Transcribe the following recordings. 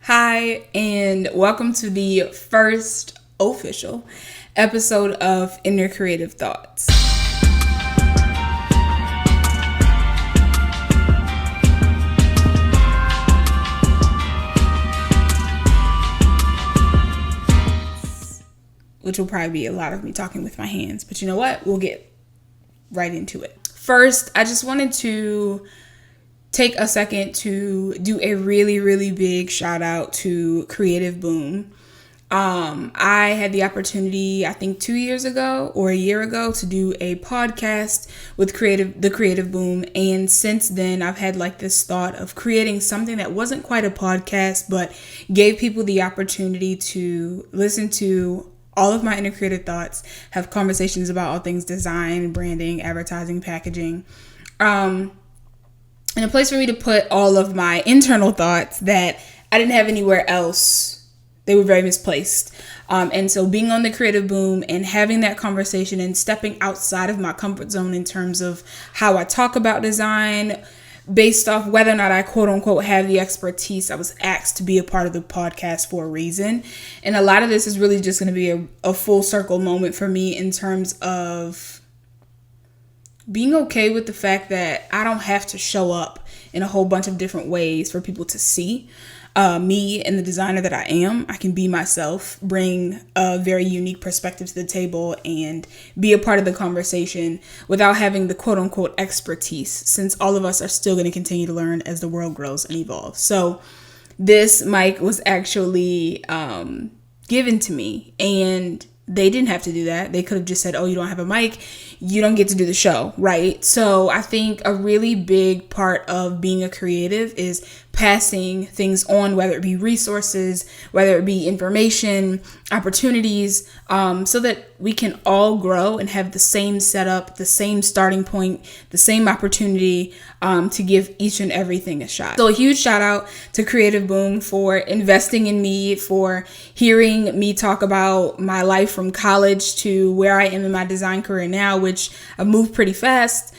Hi, and welcome to the first official episode of Inner Creative Thoughts. Which will probably be a lot of me talking with my hands, but you know what? We'll get right into it. First, I just wanted to take a second to do a really big shout out to Creative Boom. I had the opportunity, I think 2 years ago or a year ago, to do a podcast with the Creative Boom. And since then, I've had like this thought of creating something that wasn't quite a podcast, but gave people the opportunity to listen to all of my inner creative thoughts, have conversations about all things design, branding, advertising, packaging. And a place for me to put all of my internal thoughts that I didn't have anywhere else. They were very misplaced. And so being on the Creative Boom and having that conversation and stepping outside of my comfort zone in terms of how I talk about design, based off whether or not I quote unquote have the expertise, I was asked to be a part of the podcast for a reason. And a lot of this is really just going to be a full circle moment for me in terms of being okay with the fact that I don't have to show up in a whole bunch of different ways for people to see me and the designer that I am. I can be myself, bring a very unique perspective to the table, and be a part of the conversation without having the quote unquote expertise, since all of us are still going to continue to learn as the world grows and evolves. So this mic was actually given to me, and they didn't have to do that. They could have just said, oh, you don't have a mic, you don't get to do the show, right? So I think a really big part of being a creative is passing things on, whether it be resources, whether it be information, opportunities, so that we can all grow and have the same setup, the same starting point, the same opportunity to give each and everything a shot. So a huge shout out to Creative Boom for investing in me, for hearing me talk about my life from college to where I am in my design career now, which I've moved pretty fast.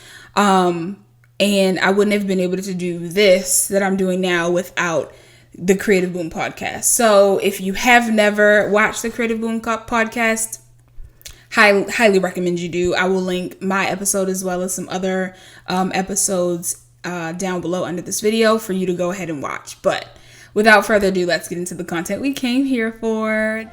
And I wouldn't have been able to do this that I'm doing now without the Creative Boom podcast. So if you have never watched the Creative Boom podcast, highly recommend you do. I will link my episode as well as some other episodes down below under this video for you to go ahead and watch. But without further ado, let's get into the content we came here for.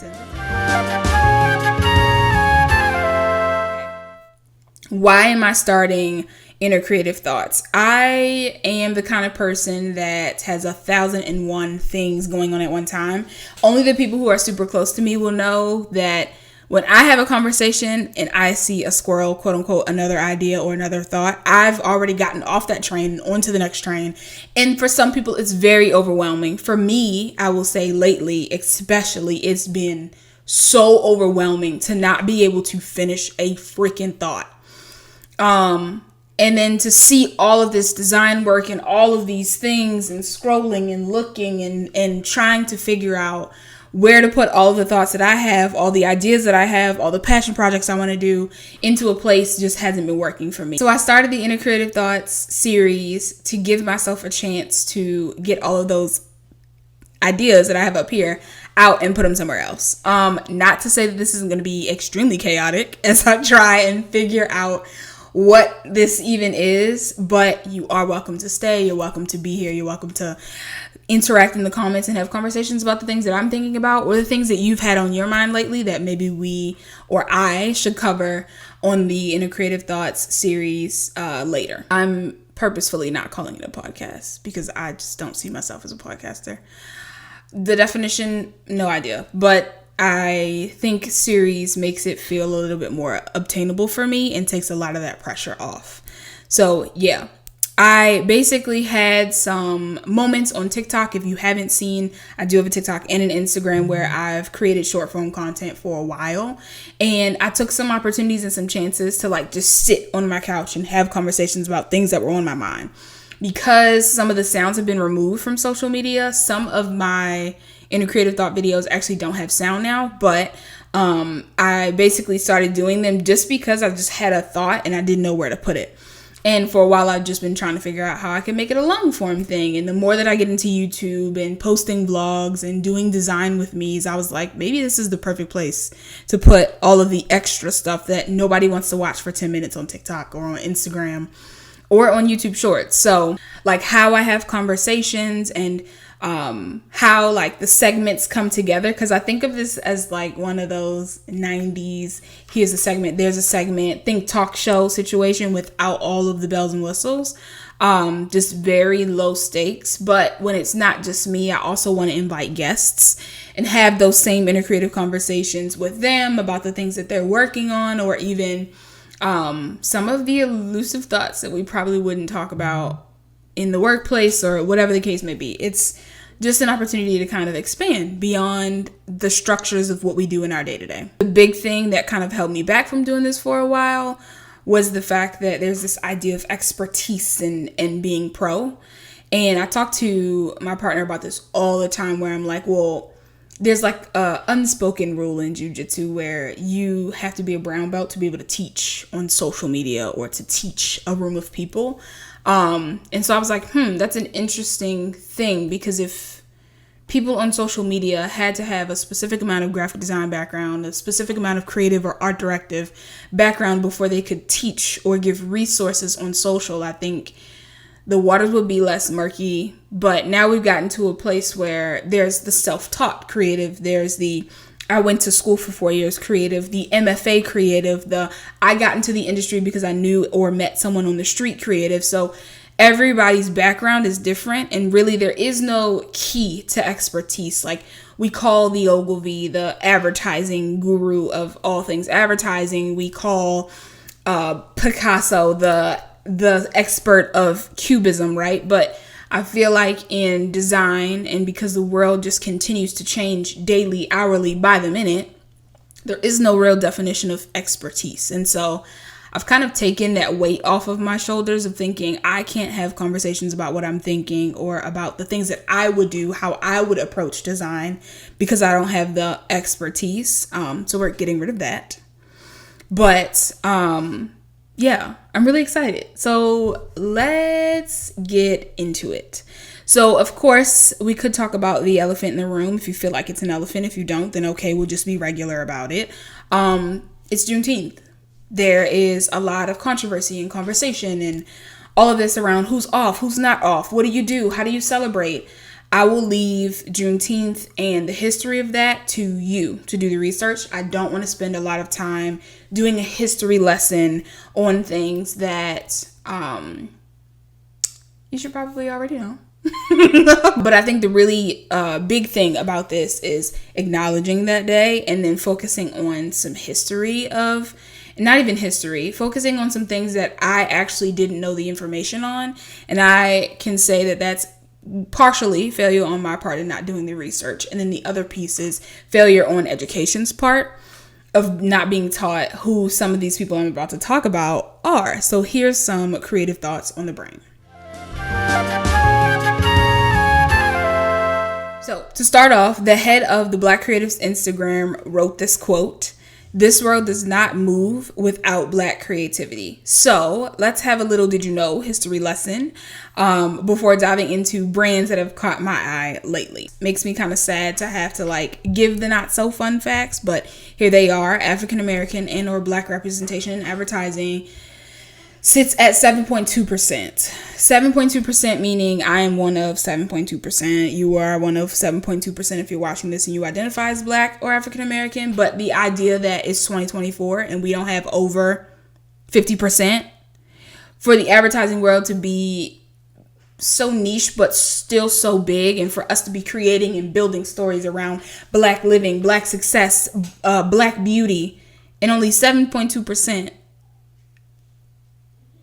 Why am I starting Inner Creative Thoughts? I am the kind of person that has 1,001 things going on at one time. Only the people who are super close to me will know that when I have a conversation and I see a squirrel, quote unquote, another idea or another thought, I've already gotten off that train and onto the next train. And for some people, it's very overwhelming. For me, I will say lately, especially, it's been so overwhelming to not be able to finish a freaking thought. And then to see all of this design work and all of these things and scrolling and looking and trying to figure out where to put all of the thoughts that I have, all the ideas that I have, all the passion projects I want to do into a place just hasn't been working for me. So I started the Inner Creative Thoughts series to give myself a chance to get all of those ideas that I have up here out and put them somewhere else. Not to say that this isn't going to be extremely chaotic as I try and figure out what this even is, but you are welcome to stay. You're welcome to be here. You're welcome to interact in the comments and have conversations about the things that I'm thinking about or the things that you've had on your mind lately that maybe we or I should cover on the Inner Creative Thoughts series later. I'm purposefully not calling it a podcast because I just don't see myself as a podcaster. The definition, no idea, but I think series makes it feel a little bit more obtainable for me and takes a lot of that pressure off. So yeah, I basically had some moments on TikTok. If you haven't seen, I do have a TikTok and an Instagram where I've created short form content for a while. And I took some opportunities and some chances to like just sit on my couch and have conversations about things that were on my mind. Because some of the sounds have been removed from social media, some of my Inner Creative Thought videos actually don't have sound now, but I basically started doing them just because I just had a thought and I didn't know where to put it. And for a while, I've just been trying to figure out how I can make it a long form thing. And the more that I get into YouTube and posting vlogs and doing design with me's, I was like, maybe this is the perfect place to put all of the extra stuff that nobody wants to watch for 10 minutes on TikTok or on Instagram or on YouTube Shorts. So like how I have conversations and how like the segments come together, because I think of this as like one of those 90s here's a segment, there's a segment, think talk show situation without all of the bells and whistles, just very low stakes. But when it's not just me, I also want to invite guests and have those same intercreative conversations with them about the things that they're working on, or even some of the elusive thoughts that we probably wouldn't talk about in the workplace or whatever the case may be. It's just an opportunity to kind of expand beyond the structures of what we do in our day-to-day. The big thing that kind of held me back from doing this for a while was the fact that there's this idea of expertise and being pro. And I talk to my partner about this all the time, where I'm like, well, there's like a unspoken rule in jiu-jitsu where you have to be a brown belt to be able to teach on social media or to teach a room of people. And so I was like, that's an interesting thing, because if people on social media had to have a specific amount of graphic design background, a specific amount of creative or art directive background before they could teach or give resources on social, I think the waters would be less murky. But now we've gotten to a place where there's the self-taught creative, there's the I went to school for 4 years creative, the MFA creative, the I got into the industry because I knew or met someone on the street creative. So everybody's background is different, and really there is no key to expertise. Like we call the Ogilvy the advertising guru of all things advertising. We call Picasso the expert of cubism, right? But I feel like in design, and because the world just continues to change daily, hourly, by the minute, there is no real definition of expertise. And so I've kind of taken that weight off of my shoulders of thinking I can't have conversations about what I'm thinking or about the things that I would do, how I would approach design, because I don't have the expertise. So we're getting rid of that. But yeah, I'm really excited. So let's get into it. So of course, we could talk about the elephant in the room if you feel like it's an elephant. If you don't, then okay, we'll just be regular about it. It's Juneteenth. There is a lot of controversy and conversation and all of this around who's off, who's not off. What do you do? How do you celebrate? I will leave Juneteenth and the history of that to you to do the research. I don't want to spend a lot of time doing a history lesson on things that you should probably already know. But I think the really big thing about this is acknowledging that day and then focusing on some history of, not even history, focusing on some things that I actually didn't know the information on. And I can say that that's partially failure on my part in not doing the research. And then the other piece is failure on education's part of not being taught who some of these people I'm about to talk about are. So here's some creative thoughts on the brain. So to start off, the head of the Black Creatives Instagram wrote this quote: "This world does not move without Black creativity." So let's have a little did you know history lesson before diving into brands that have caught my eye lately. Makes me kind of sad to have to like give the not so fun facts, but here they are. African American and or Black representation in advertising sits at 7.2%. 7.2% meaning I am one of 7.2%. You are one of 7.2% if you're watching this and you identify as Black or African American. But the idea that it's 2024 and we don't have over 50% for the advertising world to be so niche but still so big, and for us to be creating and building stories around Black living, Black success, Black beauty, and only 7.2%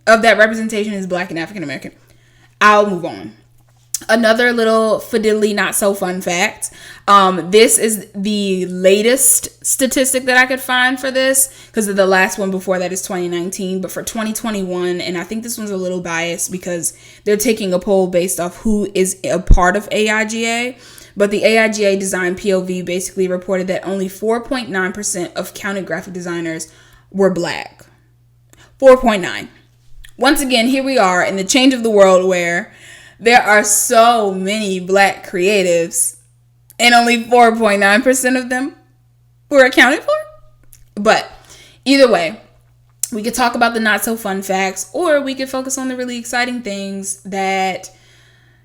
of that representation is Black and African American. I'll move on. Another little fiddly, not so fun fact. This is the latest statistic that I could find for this, because the last one before that is 2019. But for 2021, and I think this one's a little biased because they're taking a poll based off who is a part of AIGA. But the AIGA Design POV basically reported that only 4.9% of counted graphic designers were Black. 4.9. Once again, here we are in the change of the world where there are so many Black creatives and only 4.9% of them were accounted for. But either way, we could talk about the not so fun facts, or we could focus on the really exciting things that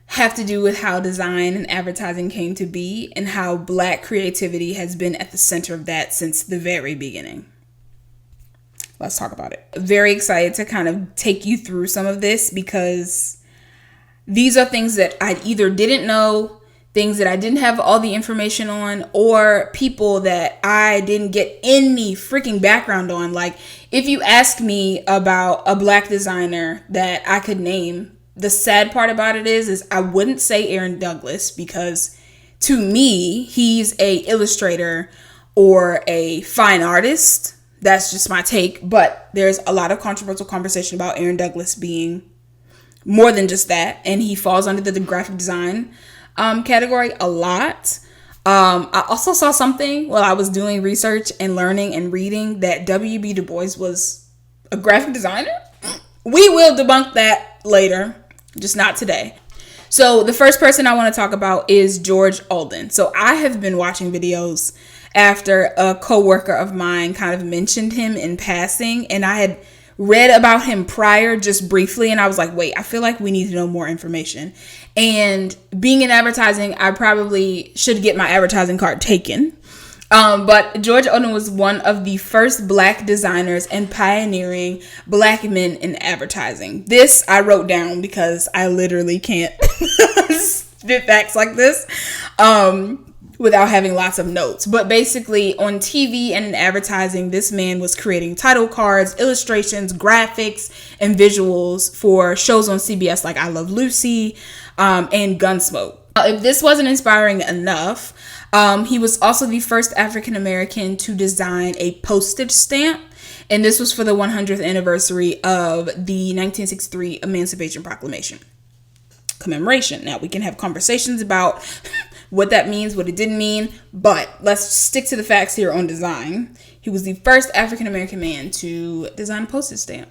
have to do with how design and advertising came to be and how Black creativity has been at the center of that since the very beginning. Let's talk about it. Very excited to kind of take you through some of this because these are things that I either didn't know, things that I didn't have all the information on, or people that I didn't get any freaking background on. Like, if you ask me about a Black designer that I could name, the sad part about it is I wouldn't say Aaron Douglas, because to me, he's a illustrator or a fine artist. That's just my take. But there's a lot of controversial conversation about Aaron Douglas being more than just that. And he falls under the graphic design category a lot. I also saw something while I was doing research and learning and reading that W.B. Du Bois was a graphic designer. We will debunk that later, just not today. So the first person I want to talk about is George Alden. So I have been watching videos after a coworker of mine kind of mentioned him in passing, and I had read about him prior just briefly, and I was like, wait, I feel like we need to know more information. And being in advertising, I probably should get my advertising card taken. But George Alden was one of the first Black designers and pioneering Black men in advertising. This I wrote down because I literally can't spit facts like this without having lots of notes. But basically, on TV and in advertising, this man was creating title cards, illustrations, graphics, and visuals for shows on CBS like I Love Lucy and Gunsmoke. If this wasn't inspiring enough, he was also the first African American to design a postage stamp, and this was for the 100th anniversary of the 1963 Emancipation Proclamation commemoration. Now, we can have conversations about what that means, what it didn't mean, but let's stick to the facts here on design. He was the first African American man to design a postage stamp.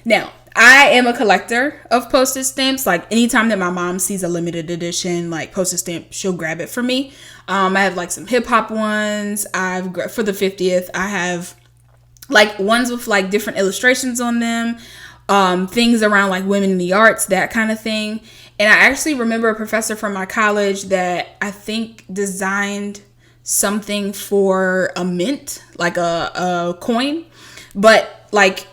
Now, I am a collector of postage stamps. Like, anytime that my mom sees a limited edition, like, postage stamp, she'll grab it for me. I have, like, some hip-hop ones. For the 50th, I have, like, ones with, like, different illustrations on them. Things around, like, women in the arts, that kind of thing. And I actually remember a professor from my college that I think designed something for a mint, like a coin. But, like,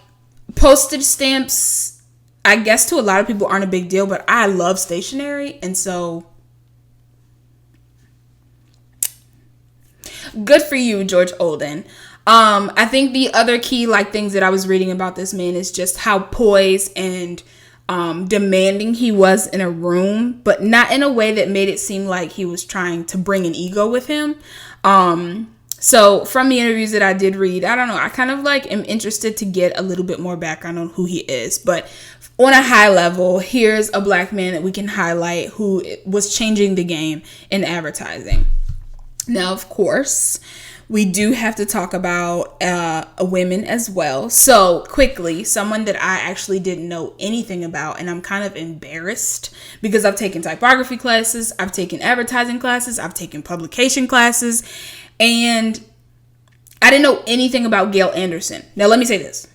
postage stamps, I guess to a lot of people aren't a big deal, but I love stationery, and so good for you, George Alden. I think the other key things that I was reading about this man is just how poised and demanding he was in a room, but not in a way that made it seem like he was trying to bring an ego with him. So from the interviews that I did read, I don't know, I kind of am interested to get a little bit more background on who he is. But on a high level, here's a Black man that we can highlight who was changing the game in advertising. Now, of course, we do have to talk about women as well. So quickly, someone that I actually didn't know anything about, and I'm kind of embarrassed because I've taken typography classes, I've taken advertising classes, I've taken publication classes, and I didn't know anything about Gail Anderson. Now, let me say this.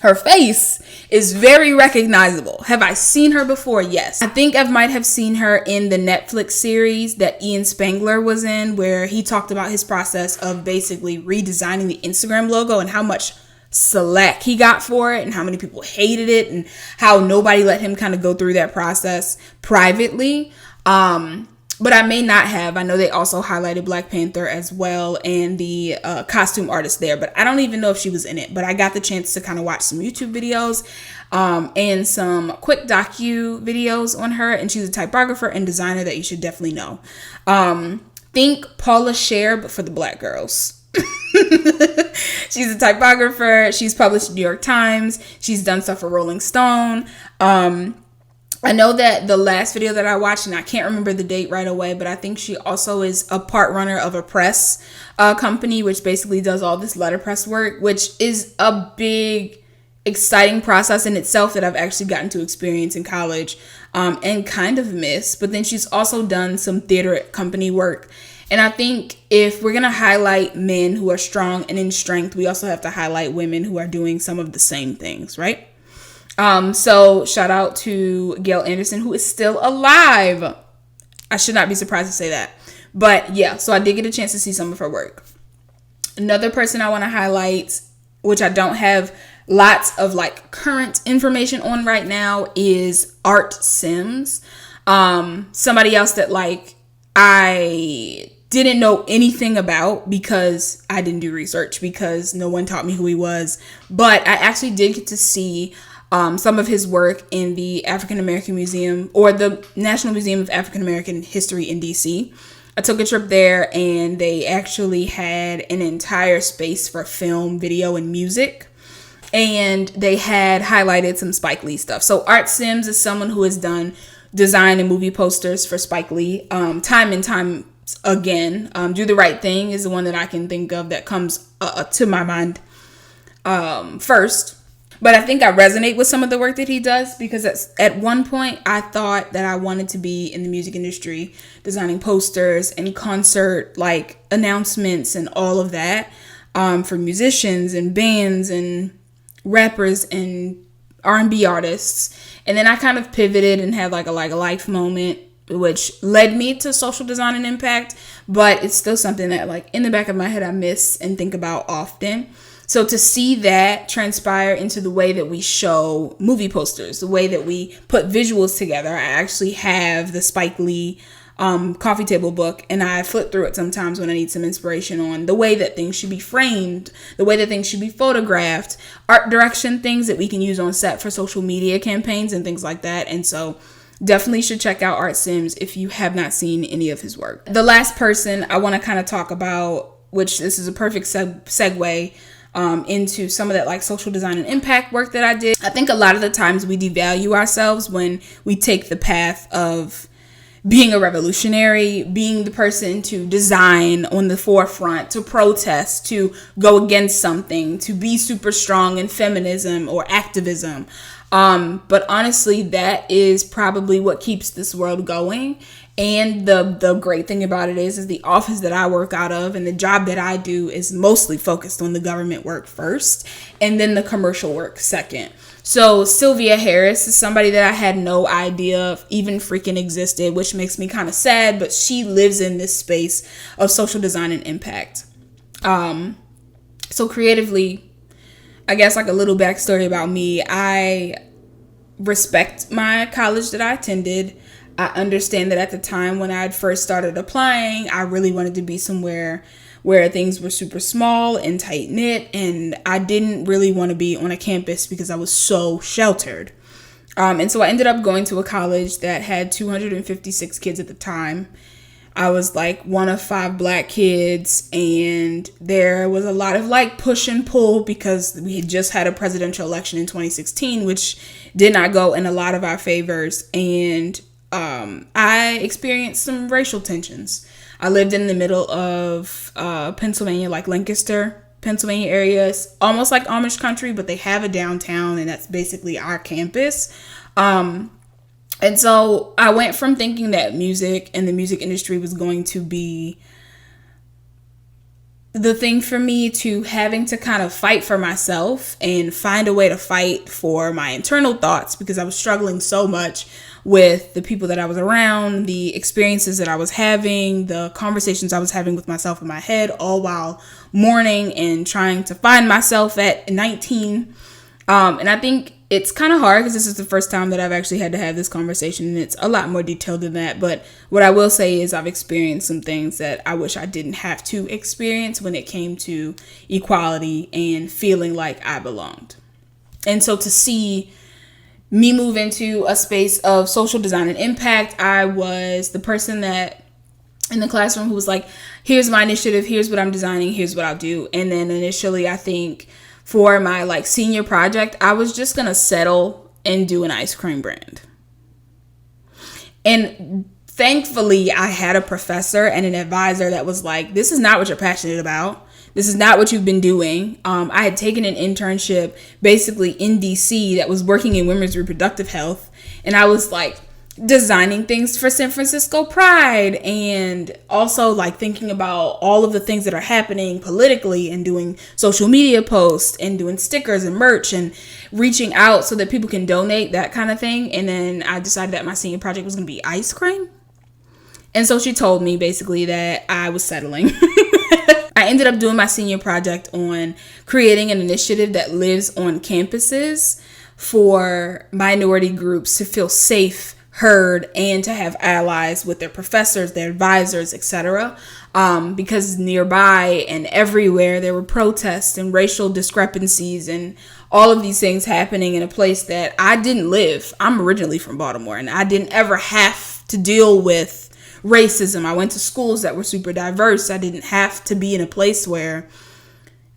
Her face is very recognizable. Have I seen her before? Yes. I think I might have seen her in the Netflix series that Ian Spangler was in, where he talked about his process of basically redesigning the Instagram logo and how much slack he got for it and how many people hated it and how nobody let him kind of go through that process privately. But I may not have. I know they also highlighted Black Panther as well and the costume artist there, but I don't even know if she was in it. But I got the chance to kind of watch some YouTube videos and some quick docu videos on her, and she's a typographer and designer that you should definitely know. Think Paula Scher, but for the Black girls. She's a typographer. She's published in New York Times. She's done stuff for Rolling Stone. I know that the last video that I watched, and I can't remember the date right away, but I think she also is a part runner of a press company, which basically does all this letterpress work, which is a big exciting process in itself that I've actually gotten to experience in college, and kind of miss. But then she's also done some theater company work. And I think if we're going to highlight men who are strong and in strength, we also have to highlight women who are doing some of the same things, right? So shout out to Gail Anderson, who is still alive. I should not be surprised to say that. But yeah, so I did get a chance to see some of her work. Another person I want to highlight, which I don't have lots of like current information on right now, is Art Sims. Somebody else that like I didn't know anything about because I didn't do research, because no one taught me who he was. But I actually did get to see some of his work in the African American Museum, or the National Museum of African American History in DC. I took a trip there, and they actually had an entire space for film, video, and music. And they had highlighted some Spike Lee stuff. So Art Sims is someone who has done design and movie posters for Spike Lee time and time again. Do the Right Thing is the one that I can think of that comes to my mind first. But I think I resonate with some of the work that he does, because at one point I thought that I wanted to be in the music industry, designing posters and concert like announcements and all of that for musicians and bands and rappers and R&B artists. And then I kind of pivoted and had like a life moment, which led me to social design and impact. But it's still something that like in the back of my head I miss and think about often. So to see that transpire into the way that we show movie posters, the way that we put visuals together. I actually have the Spike Lee coffee table book, and I flip through it sometimes when I need some inspiration on the way that things should be framed, the way that things should be photographed, art direction, things that we can use on set for social media campaigns and things like that. And so definitely should check out Art Sims if you have not seen any of his work. The last person I want to kind of talk about, which this is a perfect segue into some of that like social design and impact work that I did. I think a lot of the times we devalue ourselves when we take the path of being a revolutionary, being the person to design on the forefront, to protest, to go against something, to be super strong in feminism or activism. But honestly, that is probably what keeps this world going. And the great thing about it is the office that I work out of and the job that I do is mostly focused on the government work first, and then the commercial work second. So Sylvia Harris is somebody that I had no idea even freaking existed, which makes me kind of sad, but she lives in this space of social design and impact. So creatively, I guess like a little backstory about me, I respect my college that I attended. I understand that at the time when I had first started applying, I really wanted to be somewhere where things were super small and tight knit, and I didn't really want to be on a campus because I was so sheltered. And so I ended up going to a college that had 256 kids at the time. I was like one of 5 black kids, and there was a lot of like push and pull because we had just had a presidential election in 2016, which did not go in a lot of our favors. And I experienced some racial tensions. I lived in the middle of Pennsylvania, like Lancaster, Pennsylvania area. It's almost like Amish country, but they have a downtown, and that's basically our campus. And so I went from thinking that music and the music industry was going to be the thing for me to having to kind of fight for myself and find a way to fight for my internal thoughts, because I was struggling so much with the people that I was around, the experiences that I was having, the conversations I was having with myself in my head, all while mourning and trying to find myself at 19. And I think it's kind of hard because this is the first time that I've actually had to have this conversation, and it's a lot more detailed than that. But what I will say is I've experienced some things that I wish I didn't have to experience when it came to equality and feeling like I belonged. And so to see me move into a space of social design and impact, I was the person that in the classroom who was like, here's my initiative, here's what I'm designing, here's what I'll do. And then initially, I think for my like senior project, I was just gonna settle and do an ice cream brand. And thankfully, I had a professor and an advisor that was like, this is not what you're passionate about. This is not what you've been doing. I had taken an internship basically in DC that was working in women's reproductive health. And I was like designing things for San Francisco Pride, and also like thinking about all of the things that are happening politically, and doing social media posts and doing stickers and merch and reaching out so that people can donate, that kind of thing. And then I decided that my senior project was going to be ice cream. And so she told me basically that I was settling. I ended up doing my senior project on creating an initiative that lives on campuses for minority groups to feel safe, heard, and to have allies with their professors, their advisors, etc. Because nearby and everywhere there were protests and racial discrepancies and all of these things happening in a place that I didn't live. I'm originally from Baltimore, and I didn't ever have to deal with racism. I went to schools that were super diverse. I didn't have to be in a place where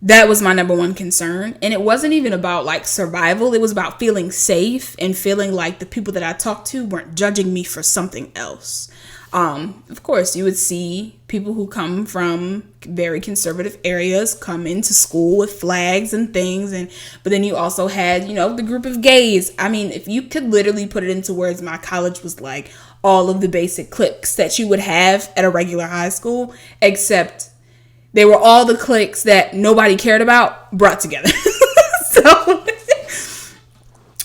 that was my number one concern. And it wasn't even about like survival. It was about feeling safe and feeling like the people that I talked to weren't judging me for something else. Of course, you would see people who come from very conservative areas come into school with flags and things. But then you also had, the group of gays. I mean, if you could literally put it into words, my college was like all of the basic cliques that you would have at a regular high school, except they were all the cliques that nobody cared about brought together.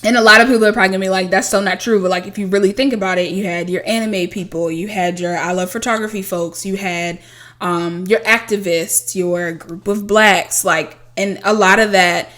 And a lot of people are probably gonna be like, that's so not true. But like, if you really think about it, you had your anime people, you had your I love photography folks, you had your activists, your group of blacks, and a lot of that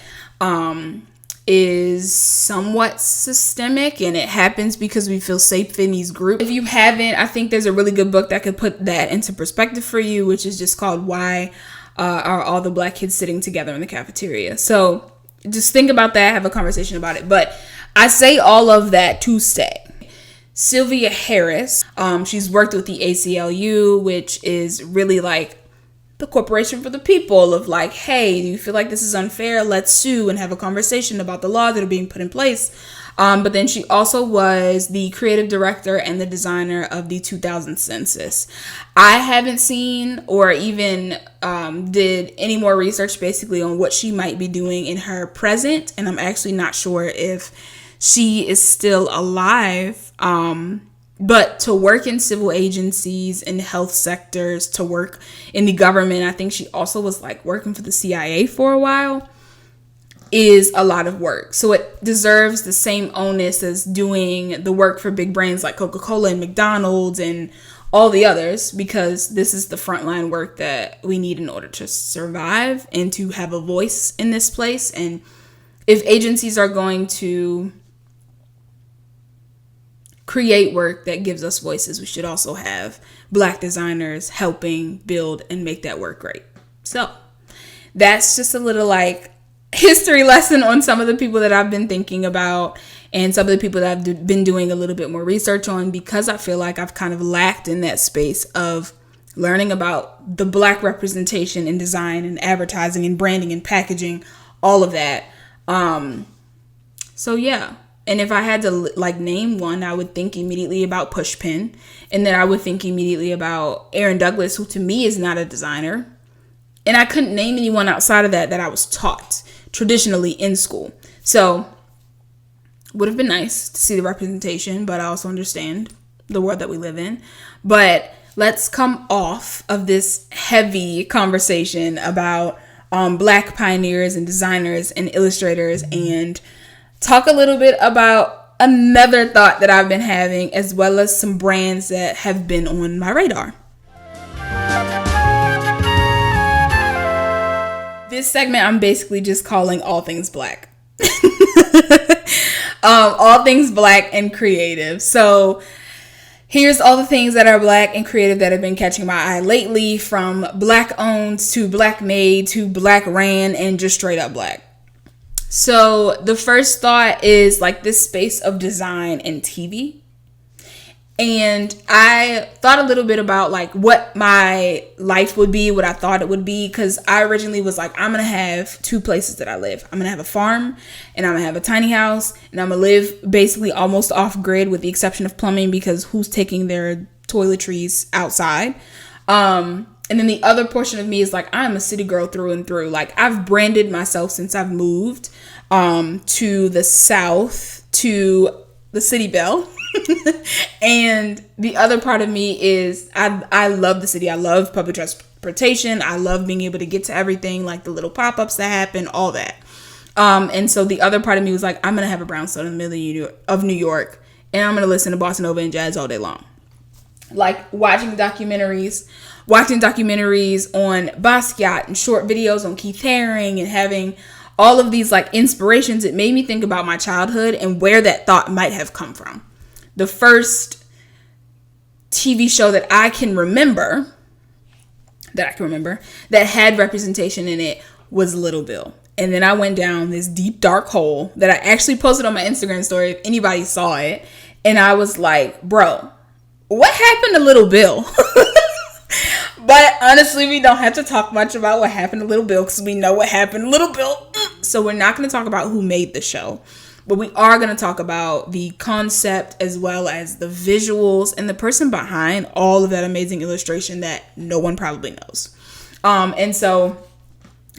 is somewhat systemic, and it happens because we feel safe in these groups. If you haven't, I think there's a really good book that could put that into perspective for you, which is just called Why Are All the Black Kids Sitting Together in the Cafeteria? So just think about that, have a conversation about it. But I say all of that to say, Sylvia Harris, she's worked with the ACLU, which is really like the corporation for the people, of like, hey, do you feel like this is unfair? Let's sue and have a conversation about the laws that are being put in place. But then she also was the creative director and the designer of the 2000 census. I haven't seen or even did any more research basically on what she might be doing in her present. And I'm actually not sure if she is still alive. But to work in civil agencies and health sectors, to work in the government, I think she also was like working for the CIA for a while, is a lot of work. So it deserves the same onus as doing the work for big brands like Coca-Cola and McDonald's and all the others, because this is the frontline work that we need in order to survive and to have a voice in this place. And if agencies are going to create work that gives us voices, we should also have Black designers helping build and make that work great. So that's just a little like history lesson on some of the people that I've been thinking about and some of the people that I've been doing a little bit more research on, because I feel like I've kind of lacked in that space of learning about the Black representation in design and advertising and branding and packaging, all of that. So yeah. And if I had to like name one, I would think immediately about Pushpin, and then I would think immediately about Aaron Douglas, who to me is not a designer. And I couldn't name anyone outside of that I was taught traditionally in school. So would have been nice to see the representation, but I also understand the world that we live in. But let's come off of this heavy conversation about Black pioneers and designers and illustrators and talk a little bit about another thought that I've been having, as well as some brands that have been on my radar. This segment I'm basically just calling All Things Black. All things Black and creative. So here's all the things that are Black and creative that have been catching my eye lately, from Black owned to Black made to Black ran and just straight up Black. So the first thought is like this space of design and TV. And I thought a little bit about like what my life would be, what I thought it would be. Because I originally was like, I'm going to have two places that I live. I'm going to have a farm and I'm going to have a tiny house. And I'm going to live basically almost off grid with the exception of plumbing, because who's taking their toiletries outside? And And then the other portion of me is like, I'm a city girl through and through. Like, I've branded myself since I've moved to the South, to the City Belle. And the other part of me is I love the city. I love public transportation. I love being able to get to everything, like the little pop-ups that happen, all that. And so the other part of me was like, I'm going to have a brownstone in the middle of New York, and I'm going to listen to bossa nova and jazz all day long. Like watching documentaries on Basquiat and short videos on Keith Haring and having all of these like inspirations. It made me think about my childhood and where that thought might have come from. The first TV show that I can remember that had representation in it was Little Bill. And then I went down this deep, dark hole that I actually posted on my Instagram story if anybody saw it. And I was like, bro, what happened to Little Bill? But honestly, we don't have to talk much about what happened to Little Bill because we know what happened to Little Bill. So we're not going to talk about who made the show. But we are going to talk about the concept as well as the visuals and the person behind all of that amazing illustration that no one probably knows. And so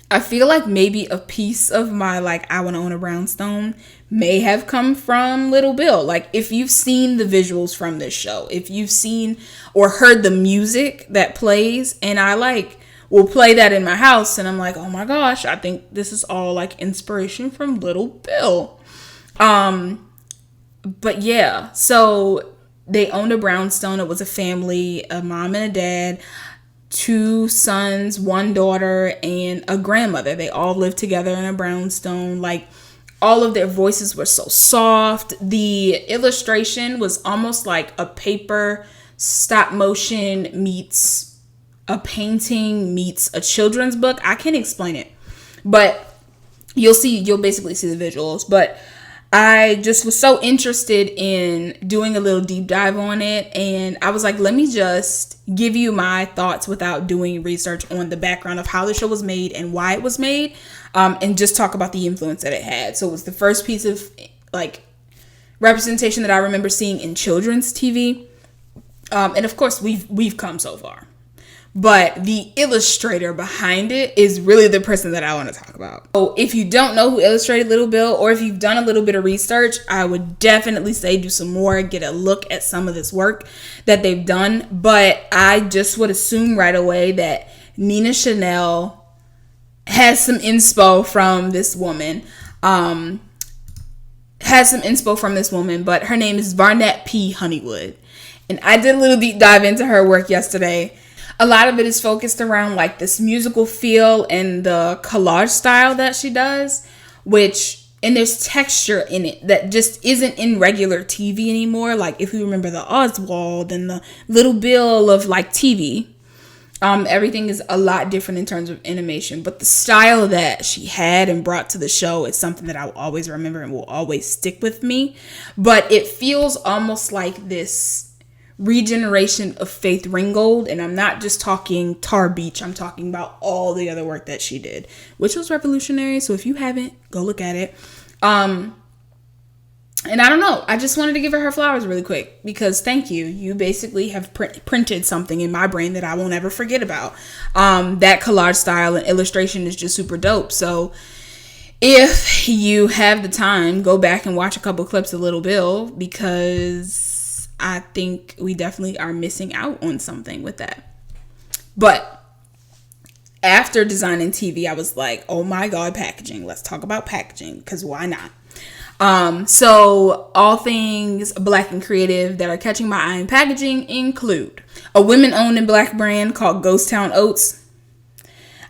I feel like maybe a piece of my like I want to own a brownstone may have come from Little Bill. Like if you've seen the visuals from this show, if you've seen or heard the music that plays, and I like will play that in my house and I'm like, oh my gosh, I think this is all like inspiration from Little Bill. But yeah, so they owned a brownstone. It was a family, a mom and a dad, 2 sons, 1 daughter, and a grandmother. They all lived together in a brownstone. Like all of their voices were so soft. The illustration was almost like a paper stop motion meets a painting meets a children's book. I can't explain it, but you'll basically see the visuals. But I just was so interested in doing a little deep dive on it. And I was like, let me just give you my thoughts without doing research on the background of how the show was made and why it was made. And just talk about the influence that it had. So it was the first piece of like representation that I remember seeing in children's TV. And of course we've come so far. But the illustrator behind it is really the person that I want to talk about. So if you don't know who illustrated Little Bill, or if you've done a little bit of research, I would definitely say do some more, get a look at some of this work that they've done. But I just would assume right away that Nina Chanel has some inspo from this woman. But her name is Varnette P. Honeywood. And I did a little deep dive into her work yesterday. A lot of it is focused around like this musical feel and the collage style that she does, and there's texture in it that just isn't in regular TV anymore. Like if you remember the Oswald and the Little Bill of like TV, everything is a lot different in terms of animation, but the style that she had and brought to the show is something that I will always remember and will always stick with me. But it feels almost like this regeneration of Faith Ringgold, and I'm not just talking Tar Beach, I'm talking about all the other work that she did, which was revolutionary. So if you haven't, go look at it. And I don't know, I just wanted to give her flowers really quick because thank you basically have printed something in my brain that I won't ever forget about. That collage style and illustration is just super dope. So if you have the time, go back and watch a couple clips of Little Bill, because I think we definitely are missing out on something with that. But after designing TV, I was like, oh my God, packaging. Let's talk about packaging, because why not? So all things Black and creative that are catching my eye in packaging include a women-owned and Black brand called Ghost Town Oats.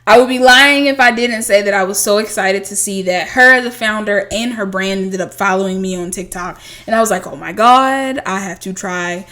I would be lying if I didn't say that I was so excited to see that her, the founder, and her brand ended up following me on TikTok. And I was like, oh my God, I have to try.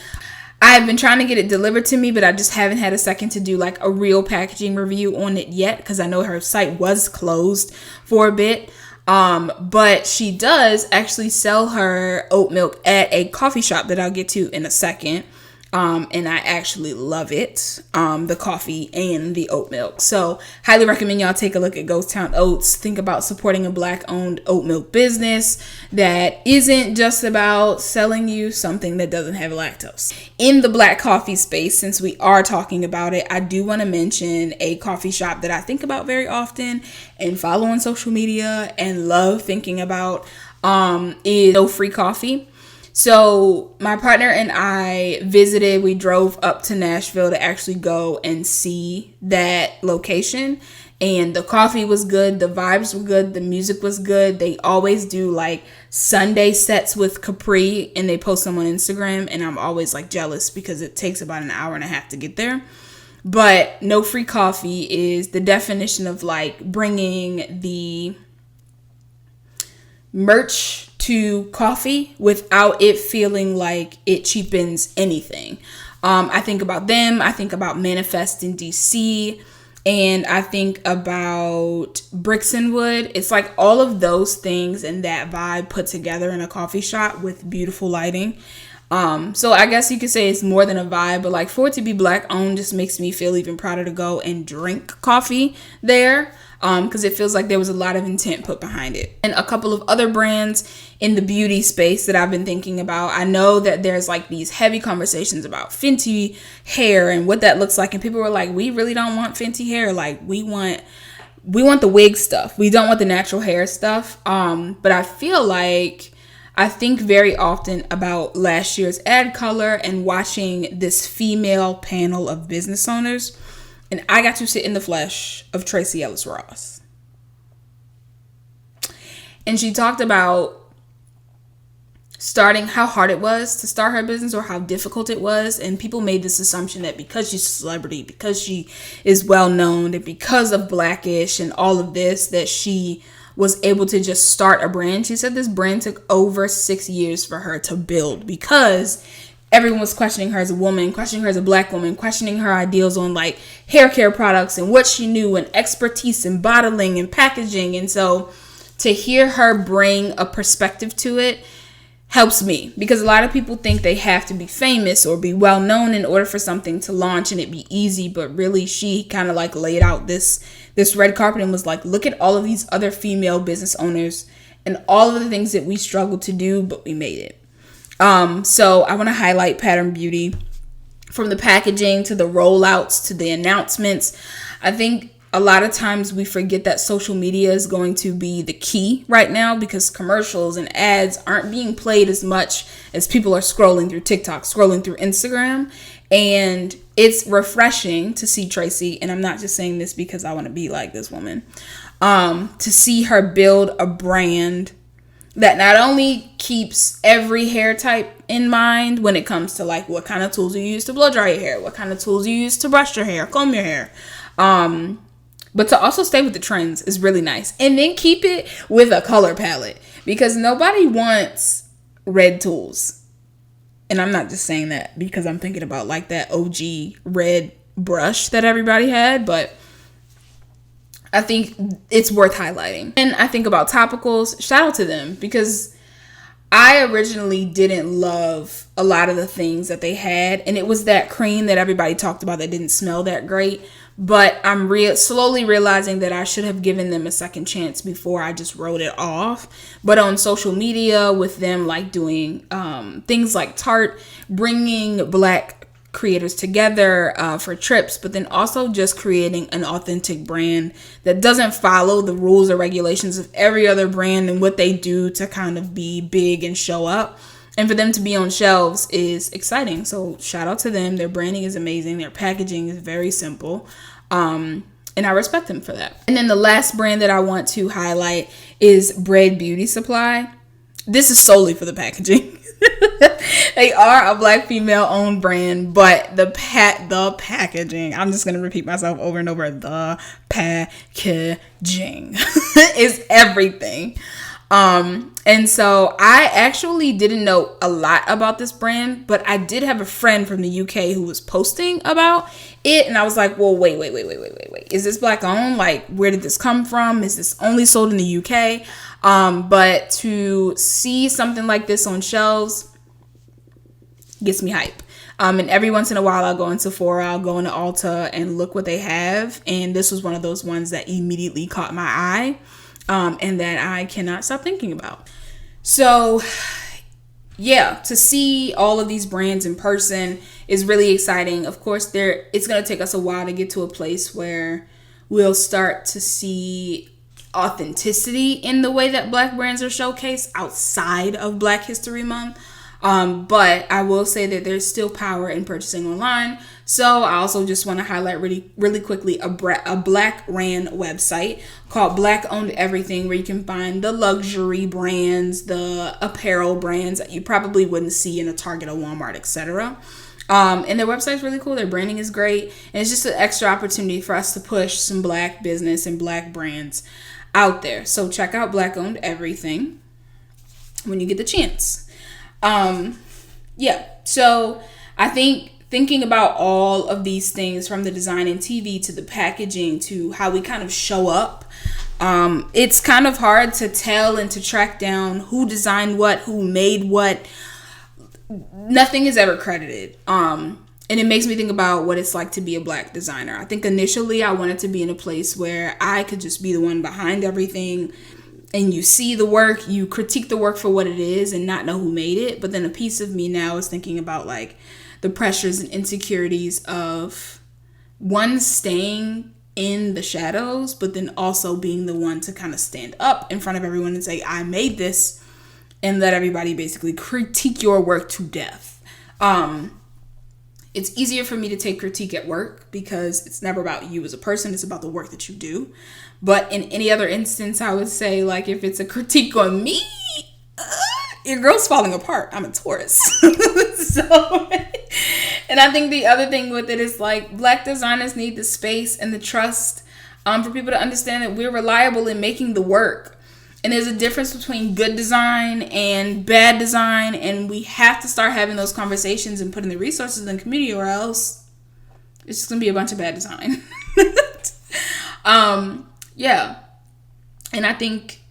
I have been trying to get it delivered to me, but I just haven't had a second to do like a real packaging review on it yet, because I know her site was closed for a bit. But she does actually sell her oat milk at a coffee shop that I'll get to in a second. And I actually love it, the coffee and the oat milk. So highly recommend y'all take a look at Ghost Town Oats. Think about supporting a Black owned oat milk business that isn't just about selling you something that doesn't have lactose. In the Black coffee space, since we are talking about it, I do want to mention a coffee shop that I think about very often and follow on social media and love thinking about, is No Free Coffee. So my partner and I visited, we drove up to Nashville to actually go and see that location. And the coffee was good, the vibes were good, the music was good. They always do like Sunday sets with Capri and they post them on Instagram. And I'm always like jealous because it takes about an hour and a half to get there. But No Free Coffee is the definition of like bringing the merch to coffee without it feeling like it cheapens anything. I think about them. I think about Manifest in DC, and I think about Bricks and Wood. It's like all of those things and that vibe put together in a coffee shop with beautiful lighting. So I guess you could say it's more than a vibe, but like for it to be Black owned just makes me feel even prouder to go and drink coffee there. Because it feels like there was a lot of intent put behind it. And a couple of other brands in the beauty space that I've been thinking about. I know that there's like these heavy conversations about Fenty hair and what that looks like. And people were like, we really don't want Fenty hair. Like we want the wig stuff. We don't want the natural hair stuff. But I feel like I think very often about last year's ad color and watching this female panel of business owners. And I got to sit in the flesh of Tracee Ellis Ross. And she talked about starting, how hard it was to start her business or how difficult it was. And people made this assumption that because she's a celebrity, because she is well known, and because of Blackish and all of this, that she was able to just start a brand. She said this brand took over 6 years for her to build because everyone was questioning her as a woman, questioning her as a Black woman, questioning her ideals on like hair care products and what she knew and expertise in bottling and packaging. And so to hear her bring a perspective to it helps me, because a lot of people think they have to be famous or be well known in order for something to launch and it be easy. But really, she kind of like laid out this red carpet and was like, look at all of these other female business owners and all of the things that we struggled to do, but we made it. So I want to highlight Pattern Beauty, from the packaging to the rollouts to the announcements. I think a lot of times we forget that social media is going to be the key right now, because commercials and ads aren't being played as much as people are scrolling through TikTok, scrolling through Instagram. And it's refreshing to see Tracee, and I'm not just saying this because I want to be like this woman, to see her build a brand that not only keeps every hair type in mind when it comes to like what kind of tools you use to blow dry your hair, what kind of tools you use to brush your hair, comb your hair, but to also stay with the trends is really nice. And then keep it with a color palette, because nobody wants red tools. And I'm not just saying that because I'm thinking about like that OG red brush that everybody had, but I think it's worth highlighting. And I think about topicals. Shout out to them, because I originally didn't love a lot of the things that they had. And it was that cream that everybody talked about that didn't smell that great. But I'm slowly realizing that I should have given them a second chance before I just wrote it off. But on social media, with them like doing things like Tarte, bringing Black creators together for trips, but then also just creating an authentic brand that doesn't follow the rules or regulations of every other brand and what they do to kind of be big and show up. And for them to be on shelves is exciting. So shout out to them. Their branding is amazing. Their packaging is very simple. And I respect them for that. And then the last brand that I want to highlight is Bread Beauty Supply. This is solely for the packaging. They are a Black female owned brand, but the packaging, I'm just going to repeat myself over and over. The packaging is everything. And so I actually didn't know a lot about this brand, but I did have a friend from the UK who was posting about it. And I was like, well, wait. Is this Black owned? Like, where did this come from? Is this only sold in the UK? But to see something like this on shelves gets me hype. And every once in a while I'll go into Sephora, I'll go into Ulta and look what they have. And this was one of those ones that immediately caught my eye, and that I cannot stop thinking about. So yeah, to see all of these brands in person is really exciting. Of course, it's going to take us a while to get to a place where we'll start to see authenticity in the way that Black brands are showcased outside of Black History Month. But I will say that there's still power in purchasing online. So I also just want to highlight really quickly a Black ran website called Black Owned Everything, where you can find the luxury brands, the apparel brands that you probably wouldn't see in a Target or Walmart, etc. And their website's really cool. Their branding is great. And it's just an extra opportunity for us to push some Black business and Black brands out there. So check out Black Owned Everything when you get the chance. Yeah, so I think thinking about all of these things, from the design and TV to the packaging to how we kind of show up, it's kind of hard to tell and to track down who designed what, who made what. Nothing is ever credited. And it makes me think about what it's like to be a Black designer. I think initially I wanted to be in a place where I could just be the one behind everything, and you see the work, you critique the work for what it is and not know who made it. But then a piece of me now is thinking about like the pressures and insecurities of one, staying in the shadows, but then also being the one to kind of stand up in front of everyone and say, I made this, and let everybody basically critique your work to death. It's easier for me to take critique at work because it's never about you as a person, it's about the work that you do. But in any other instance, I would say, like, if it's a critique on me, your girl's falling apart. I'm a Taurus. So, and I think the other thing with it is, like, Black designers need the space and the trust for people to understand that we're reliable in making the work. And there's a difference between good design and bad design, and we have to start having those conversations and putting the resources in the community, or else it's just gonna be a bunch of bad design. Yeah. And I think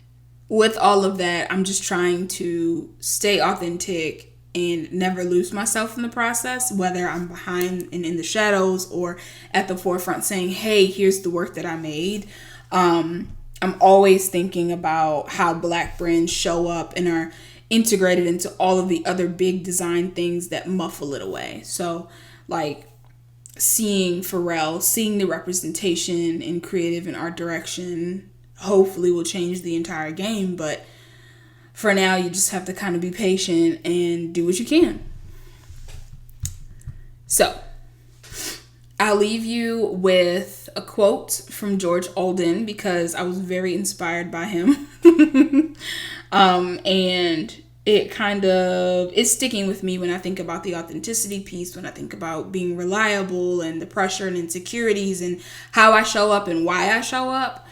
with all of that, I'm just trying to stay authentic and never lose myself in the process, whether I'm behind and in the shadows or at the forefront saying, hey, here's the work that I made. I'm always thinking about how Black brands show up and are integrated into all of the other big design things that muffle it away. So, like, seeing Pharrell, seeing the representation in creative and art direction, hopefully will change the entire game. But for now, you just have to kind of be patient and do what you can. So, I'll leave you with a quote from George Alden because I was very inspired by him. And it kind of is sticking with me when I think about the authenticity piece, when I think about being reliable and the pressure and insecurities and how I show up and why I show up.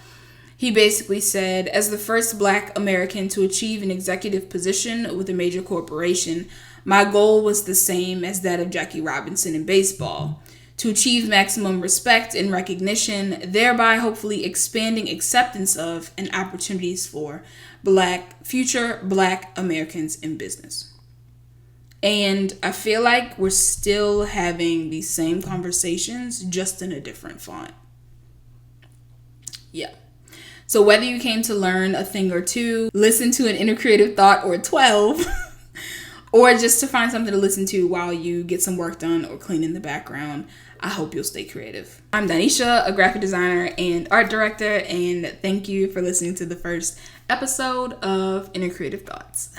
He basically said, as the first Black American to achieve an executive position with a major corporation, my goal was the same as that of Jackie Robinson in baseball: to achieve maximum respect and recognition, thereby hopefully expanding acceptance of and opportunities for future Black Americans in business. And I feel like we're still having these same conversations, just in a different font. Yeah. So whether you came to learn a thing or two, listen to an inner creative thought or 12, or just to find something to listen to while you get some work done or clean in the background, I hope you'll stay creative. I'm Dyneisha, a graphic designer and art director, and thank you for listening to the first episode of Inner Creative Thoughts.